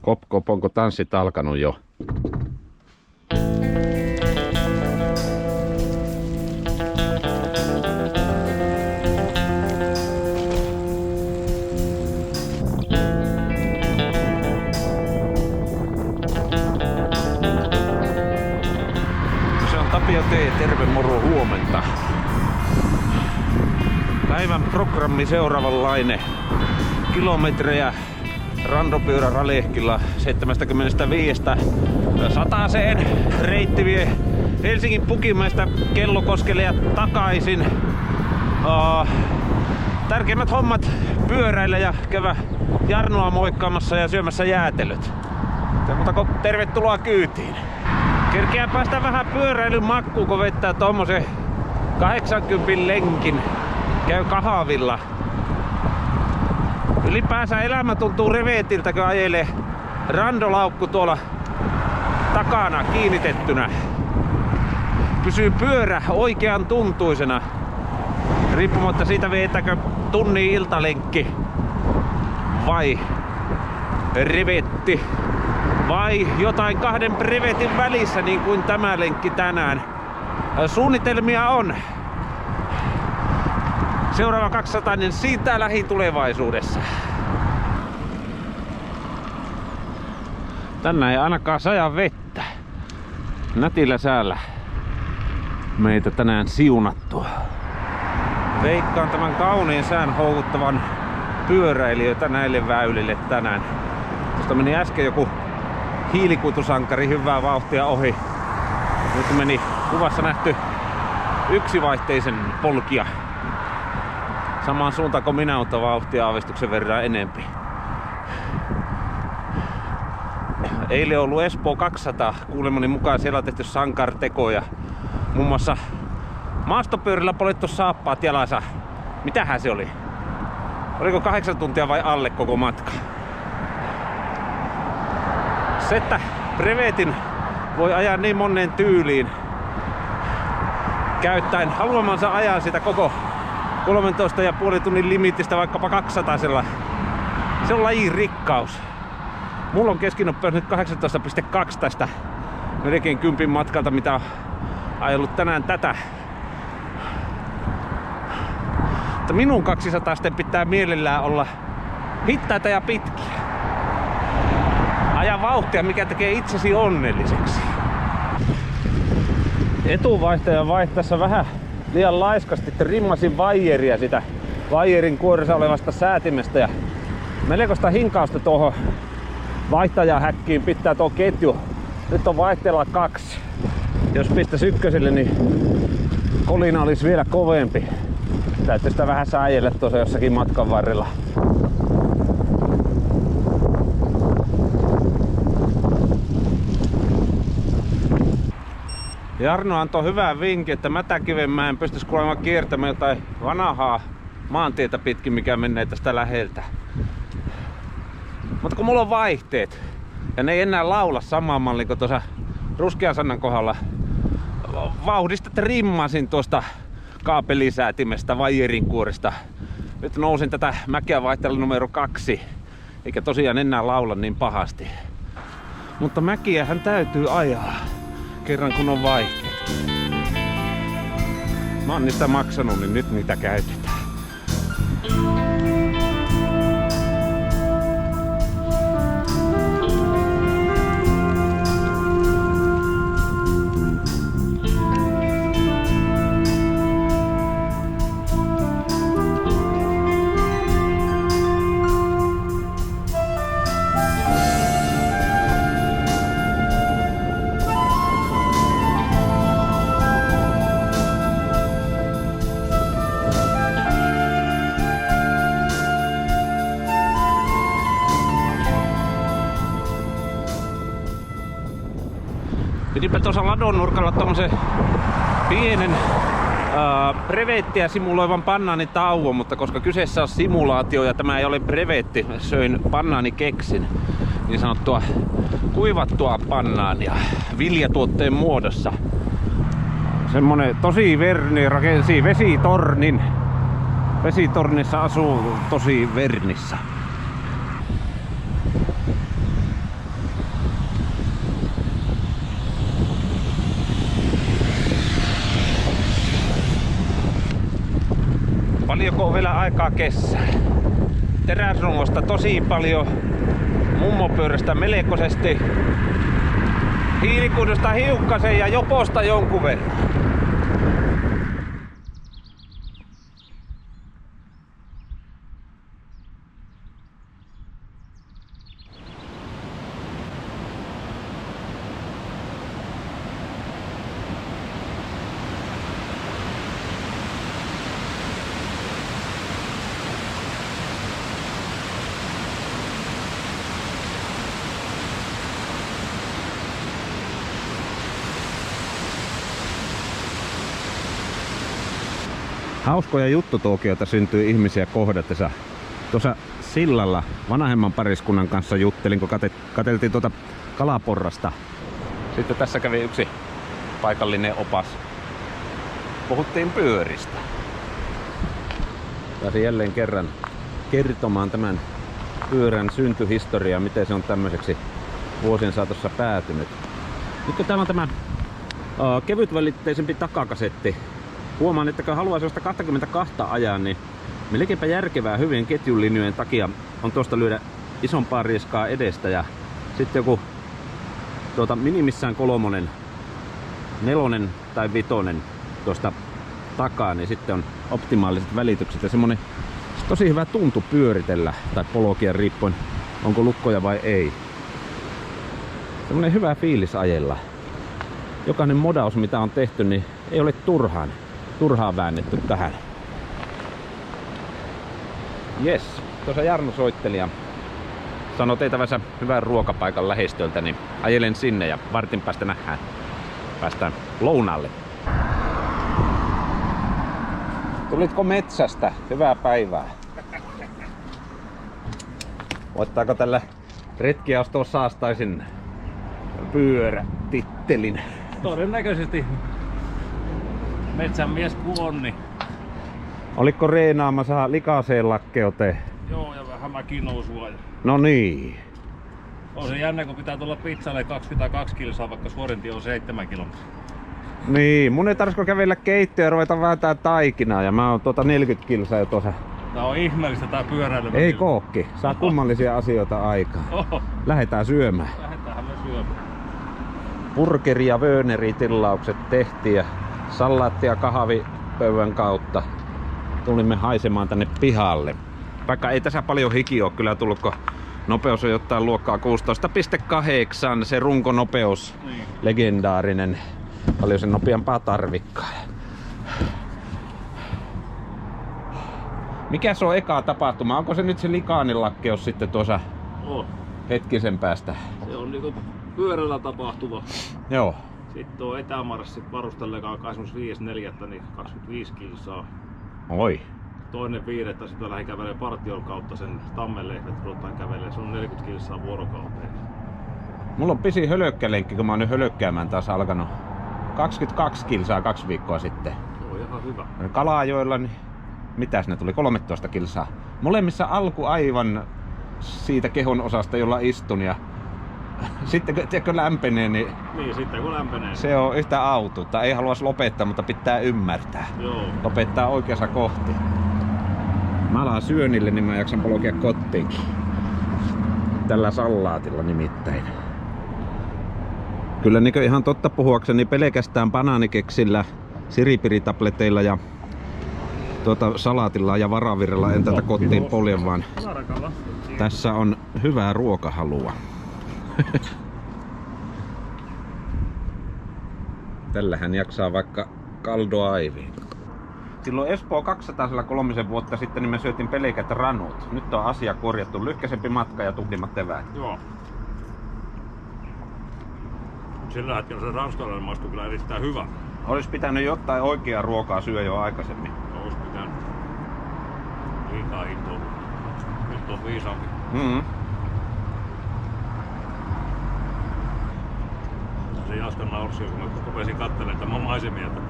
Kop, kop, onko tanssit alkanut jo? Se on Tapio T. Terve, moro, huomenta. Päivän programmi seuraavanlainen. Kilometrejä randopyörä Ralehkilla 75-100 reitti vie Helsingin Pukimäestä Kellokoskelle ja takaisin. Tärkeimmät hommat pyöräillä ja käydä Jarnoa moikkaamassa ja syömässä jäätelöt. Mutta tervetuloa kyytiin. Kerkeää päästä vähän pyöräilyn makkuun, kun vettää tommosen 80 lenkin. Käy kahvilla. Ylipäänsä elämä tuntuu reveetiltä, kun ajelee randolaukku tuolla takana kiinnitettynä. Pysyy pyörä oikean tuntuisena. Riippumatta siitä veetääkö tunnin iltalenkki vai revetti vai jotain kahden brevetin välissä, niin kuin tämä lenkki tänään. Suunnitelmia on. Seuraava 200 niin siitä lähitulevaisuudessa. Tänään ei ainakaan saja vettä. Nätillä säällä meitä tänään siunattua. Veikkaan tämän kauniin sään houkuttavan pyöräilijöitä näille väylille tänään. Tuosta meni äsken joku hiilikuitusankari hyvää vauhtia ohi. Nyt meni kuvassa nähty yksivaihteisen polkia. Samaan suuntaan kuin minä, mutta vauhtia aavistuksen verran enempi. Eilen on ollut Espoo 200. Kuulemani mukaan siellä on tehty sankartekoja. Muun muassa maastopyörillä poljettu saappaat jalansa. Mitähän se oli? Oliko 8 tuntia vai alle koko matka? Se, että brevetin voi ajaa niin moneen tyyliin käyttäen haluamansa ajan sitä koko 13,5 tunnin limitistä vaikkapa 200-sella. Se on lajin rikkaus. Mulla on keskinopeus nyt 18,2 tästä melkein 10 matkalta, mitä on ajellut tänään tätä. Mutta minun 200 pitää mielellään olla hittaita ja pitkiä. Aja vauhtia, mikä tekee itsesi onnelliseksi. Etuvaihtajan vaihtaessa vähän liian laiskasti, että rimmasin vaijeria sitä vaijerin kuoressa olevasta säätimestä ja melkoista hinkausta tuohon vaihtajahäkkiin pitää tuo ketju. Nyt on vaihteella 2. Jos pistäisi ykköselle, niin kolina olisi vielä kovempi. Täytyy sitä vähän sääjellä tuossa jossakin matkan varrella. Jarno antoi hyvän vinkin, että Mätäkivenmäen pystyisi kuulemma kiertämään jotain vanhaa maantietä pitkin, mikä menee tästä läheltä. Mutta kun mulla on vaihteet, ja ne ei enää laula samaan malliin kuin tuossa Ruskeasannan kohdalla, vauhdista rimmasin tuosta kaapelisäätimestä vaijerin kuoresta. Nyt nousin tätä mäkeä vaihteella numero 2, eikä tosiaan enää laula niin pahasti. Mutta mäkiähän täytyy ajaa, kerran kun on vaihteet. Mä oon niistä maksanut, niin nyt niitä käytetään. Pidinpä tuossa ladon nurkalla tommosen pienen brevettiä simuloivan banaanitauon, mutta koska kyseessä on simulaatio ja tämä ei ole brevetti, söin banaanikeksin, niin sanottua kuivattua banaania viljatuotteen muodossa. Semmonen tosi verni rakensi vesitornin. Vesitornissa asuu tosi vernissä. Paljonko on vielä aikaa kessää? Teräsrungosta tosi paljon, mummopyörästä melkoisesti, hiilikunnosta hiukkasen ja joposta jonkun verran. Hauskoja juttutuokioita syntyy ihmisiä kohdatessa. Tuossa sillalla vanhemman pariskunnan kanssa juttelin, kun katseltiin tuota kalaporrasta. Sitten tässä kävi yksi paikallinen opas. Puhuttiin pyöristä. Pääsin jälleen kerran kertomaan tämän pyörän syntyhistoriaa, miten se on tämmöiseksi vuosien saatossa päätynyt. Nyt kun täällä on tämä kevytvälitteisempi takakasetti, huomaan, että kun haluaa sellaista 22 ajaa, niin melkeinpä järkevää hyvien ketjulinjojen takia on tuosta lyödä isompaa rieskaa edestä ja sitten joku minimissään 3, 4 tai 5 tuosta takaa, niin sitten on optimaaliset välitykset ja semmonen tosi hyvä tuntu pyöritellä tai polkia riippuen onko lukkoja vai ei. Semmonen hyvä fiilis ajella. Jokainen modaus mitä on tehty, niin ei ole turhaan väännetty tähän. Jes, tuossa Jarno soitteli ja sanoi tehtävänsä hyvän ruokapaikan lähestöltä, niin ajelen sinne ja vartin päästä nähdään. Päästään lounaalle. Tulitko metsästä? Hyvää päivää. Voittaako tällä retkiaustoa saastaisin pyörätittelin? Todennäköisesti. Metsänmies kun on, niin... Oliko reenaamassa likaiseen lakkeuteen? Joo, ja vähän mäkinousua. No niin. On se jännä, kun pitää tulla pizzalle 22 kilsaa, vaikka suorinti on 7 kilometriä. Niin, mun ei tarvitsisi kävellä keittiöön ja ruveta vääntää taikinaa, ja mä oon 40 kilsaa jo tuossa. Tää on ihmeellistä tää pyöräily. Ei kookki, saa kummallisia asioita aikaan. Lähetään syömään. Lähdetäänhän me syömään. Burgeri ja Wörneri tilaukset tehtiin ja salaatti ja kahvipöydän kautta tulimme haisemaan tänne pihalle. Vaikka ei tässä paljon hiki ole kyllä tullut, kun nopeus on jotain luokkaa 16,8, se runkonopeus, niin. Legendaarinen. Paljon sen nopeampaa tarvikkaa. Mikä se on eka tapahtuma? Onko se nyt se likainen lakkeus sitten tuossa hetkisen päästä? Se on niinku pyörällä tapahtuva. Joo. Sitten on etämarssi varustellekaan 25.4. niin 25 kilsaa. Oi. 2.5. sitten lähdin kävelemään partion kautta sen Tammenlehdet ruvetaan kävelemään. Se on 40 kilsaa vuorokauteen. Mulla on pisin hölökkälenkki, kun mä oon nyt hölökkäämään taas alkanut. 22 kilsaa 2 viikkoa sitten. Se on ihan hyvä. Kalajoilla, niin mitäs ne tuli? 13 kilsaa. Molemmissa alku aivan siitä kehon osasta, jolla istun ja sitten kun lämpenee, niin sitten kun lämpenee. Se on yhtä autuutta. Ei haluaisi lopettaa, mutta pitää ymmärtää. Joo. Lopettaa oikeassa kohti. Mä alan syönnille, niin mä jaksan polkea kotiinkin. Tällä salaatilla nimittäin. Kyllä niin ihan totta puhuakseni pelkästään banaanikeksillä, siripiritableteilla ja salaatilla ja varavirralla en tätä kotiin polje, vaan tässä on hyvää ruokahalua. Tällähän jaksaa vaikka kaldo aiviin. Silloin Espoo 200 3 vuotta sitten niin me syötiin pelkät ranut. Nyt on asia korjattu. Lyhkäisempi matka ja tuhlimmat eväät. Joo. Sillä hetkellä se ranskalainen maistu kyllä erittäin hyvä. Olisi pitänyt jotain oikeaa ruokaa syödä jo aikaisemmin. Olisi pitänyt. Liikaa intoa. Nyt on viisaampi. Se Jaskan naursii, kun mä rupesin katselemaan tämän maisemia, että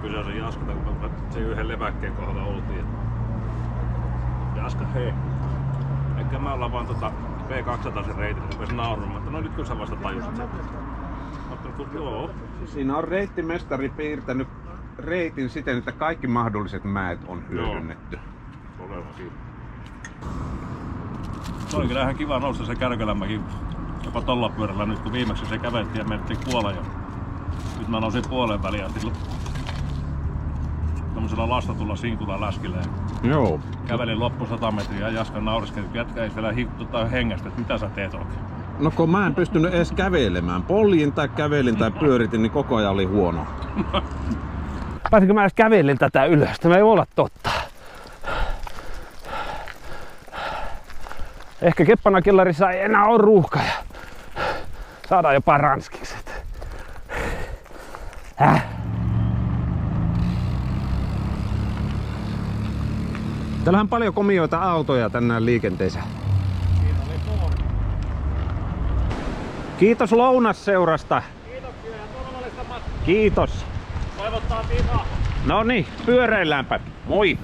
kyseisen Jaskalta, kun mä sen yhden leväkkeen kohdalla oltiin. Jaska, hei. Eikä mä ollaan vaan V200 sen reitin, kun rupesin nauramaan, että no nyt kyllä sä vasta tajusit sen. Joo. Siinä on reittimestari piirtänyt reitin siten, että kaikki mahdolliset mäet on hyödynnetty. Todellakin. Se oli kyllä ihan kiva nousta se Kärkölämäki jopa tolla pyörällä nyt, kun viimeksi se käveltiin ja mentiin puoleen. Nyt mä nousin puoleen väliin asti tommosella lastatulla sinkulla läskillä. Joo. Kävelin loppu 100 metriä ja Jaska nauriskeli, että jätkä ei vielä hengestä, että mitä sä teet oikein. No kun mä en pystynyt edes kävelemään. Poljin tai kävelin tai pyöritin, niin koko ajan oli huono. Pääsinkö mä edes kävelin tätä ylös? Tämä ei voi olla totta. Ehkä Keppanakillarissa ei enää ole ruuhka ja saadaan jopa ranskikset. Täällähän on paljon komioita autoja tänään liikenteessä. Kiitos lounasseurasta. Kiitoksia ja turvallista matkaa. Kiitos. Toivottaa pihaa. No niin, pyöräilläänpä. Moi!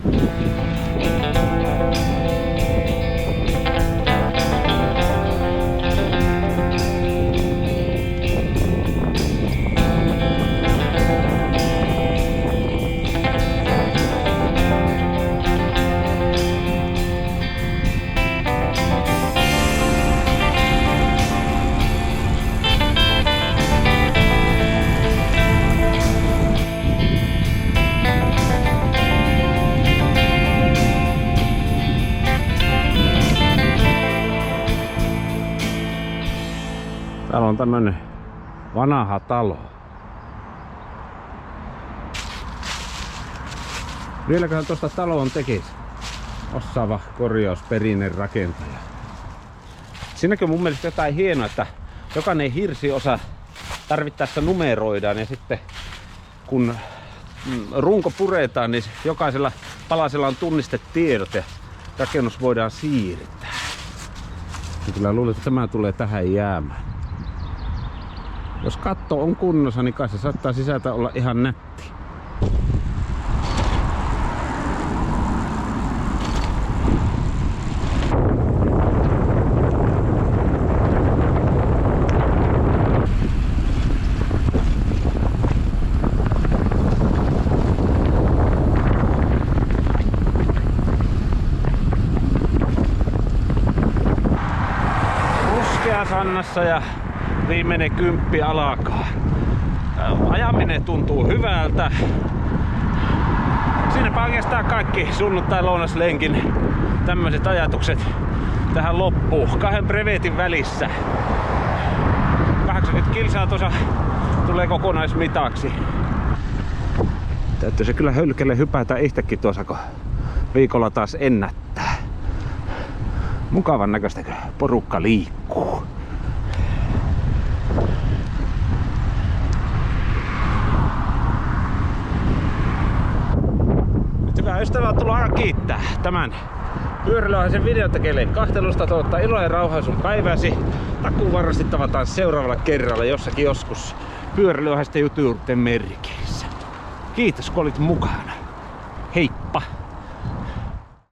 Täällä on tämmönen vanha talo. Vieläköhän tuosta taloon tekisi osaava korjausperinne rakentaja. Siinäkin on mun mielestä jotain hienoa, että jokainen hirsiosa tarvittaessa numeroidaan ja sitten kun runko puretaan, niin jokaisella palasella on tunnistetiedot ja rakennus voidaan siirtää. Ja kyllä luulen, että tämä tulee tähän jäämään. Jos katto on kunnossa, niin kai se saattaa sisältä olla ihan nätti. Sannassa ja viimeinen 10 alkaa. Ajaminen tuntuu hyvältä. Siinäpä oikeastaan kaikki sunnuntai-lounaslenkin tämmöiset ajatukset tähän loppuun. 2 brevetin välissä. 80 kilsaa tuossa tulee kokonaismitaksi. Täytyy se kyllä hölkelle hypätä itsekin tuossa, kun viikolla taas ennättää. Mukavan näköistä, kun porukka liikkuu. Hyvä ystävä, tullaan kiittää tämän pyöräilyhaisen videotekeilijän kahtelusta. Toivottaa iloa ja rauhaa sun päiväsi. Takuun varmasti tavataan seuraavalla kerralla jossakin joskus pyöräilyhaisten jutujen merkeissä. Kiitos kun olit mukana. Heippa!